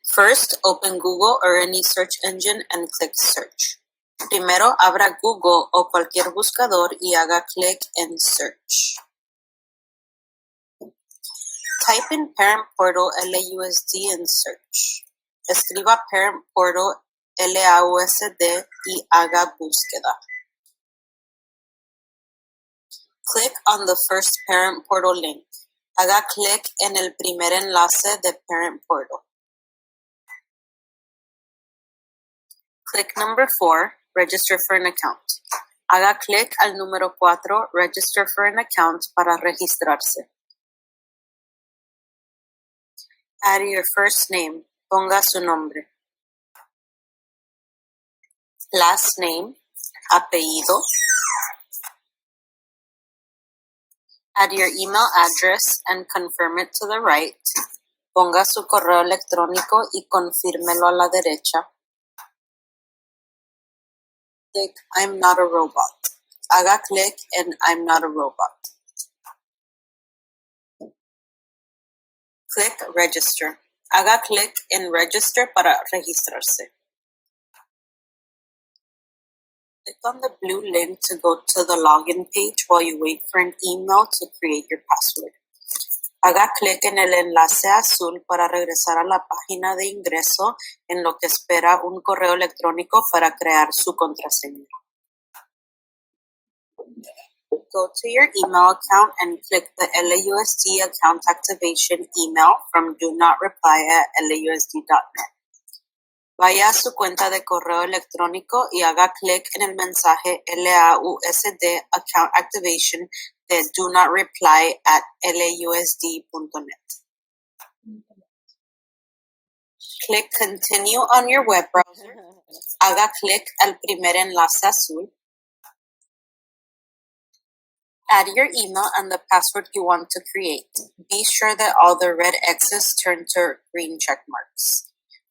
First, open Google or any search engine and click Search. Primero, abra Google o cualquier buscador y haga clic en Search. Type in Parent Portal LAUSD in Search. Escriba Parent Portal LAUSD y haga búsqueda. Click on the first Parent Portal link. Haga clic en el primer enlace de Parent Portal. Click number 4, Register for an account. Haga clic al número 4, Register for an account para registrarse. Add your first name. Ponga su nombre. Last name. Apellido. Add your email address and confirm it to the right. Ponga su correo electrónico y confírmelo a la derecha. Click I'm not a robot. Haga clic en I'm not a robot. Click Register. Haga clic en Register para registrarse. Click on the blue link to go to the login page while you wait for an email to create your password. Haga clic en el enlace azul para regresar a la página de ingreso en lo que espera un correo electrónico para crear su contraseña. Go to your email account and click the LAUSD account activation email from do-not-reply@lausd.net. Vaya a su cuenta de correo electrónico y haga clic en el mensaje LAUSD account activation de do-not-reply@lausd.net. Click Continue on your web browser. Haga clic al primer enlace azul. Add your email and the password you want to create. Be sure that all the red X's turn to green check marks.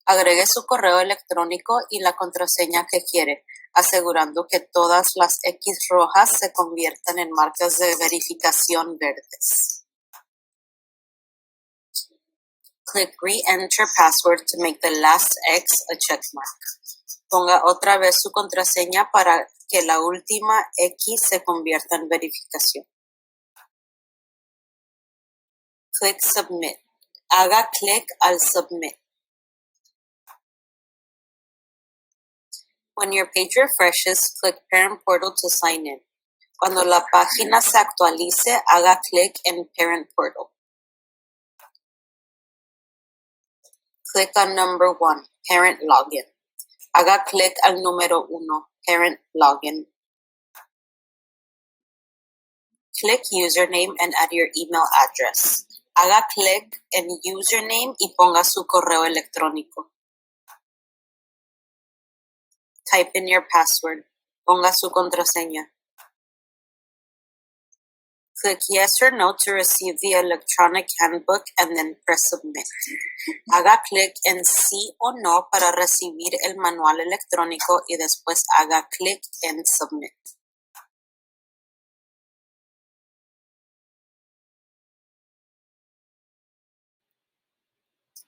Agregue su correo electrónico y la contraseña que quiere, asegurando que todas las X rojas se conviertan en marcas de verificación verdes. Click Re-enter password to make the last X a check mark. Ponga otra vez su contraseña para que la última X se convierta en verificación. Click Submit. Haga clic al Submit. When your page refreshes, click Parent Portal to sign in. Cuando la página se actualice, haga clic en Parent Portal. Click on number 1, Parent Login. Haga clic al número 1, Parent Login. Click Username and add your email address. Haga clic en Username y ponga su correo electrónico. Type in your password. Ponga su contraseña. Click Yes or No to receive the electronic handbook and then press Submit. Haga clic en Sí o No para recibir el manual electrónico y después haga clic en Submit.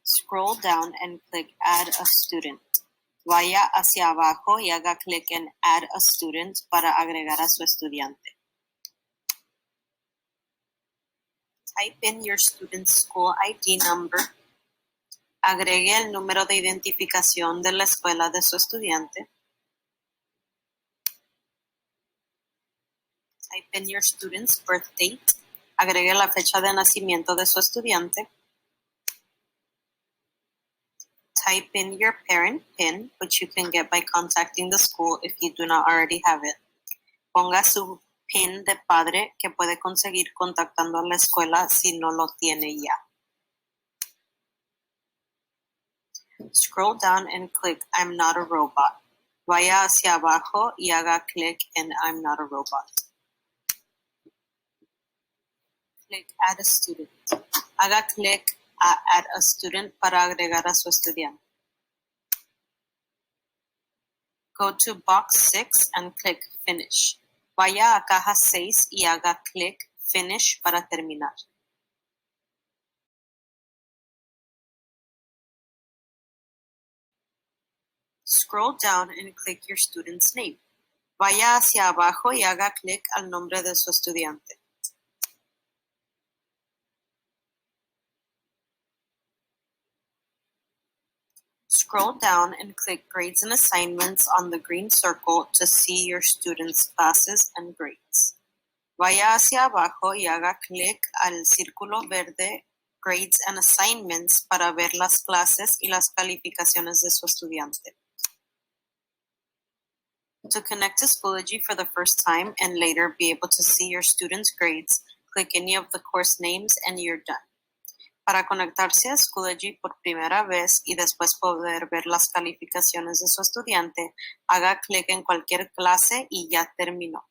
Scroll down and click Add a Student. Vaya hacia abajo y haga clic en Add a Student para agregar a su estudiante. Type in your student's school ID number. Agregue el número de identificación de la escuela de su estudiante. Type in your student's birth date. Agregue la fecha de nacimiento de su estudiante. Type in your parent PIN, which you can get by contacting the school if you do not already have it. Ponga su PIN de padre que puede conseguir contactando a la escuela si no lo tiene ya. Scroll down and click I'm not a robot. Vaya hacia abajo y haga clic en I'm not a robot. Click Add a Student. Haga clic a Add a Student para agregar a su estudiante. Go to box 6 and click Finish. Vaya a caja 6 y haga clic Finish para terminar. Scroll down and click your student's name. Vaya hacia abajo y haga clic al nombre de su estudiante. Scroll down and click Grades and Assignments on the green circle to see your students' classes and grades. Vaya hacia abajo y haga clic al círculo verde Grades and Assignments para ver las clases y las calificaciones de su estudiante. To connect to Schoology for the first time and later be able to see your students' grades, click any of the course names and you're done. Para conectarse a Schoology por primera vez y después poder ver las calificaciones de su estudiante, haga clic en cualquier clase y ya terminó.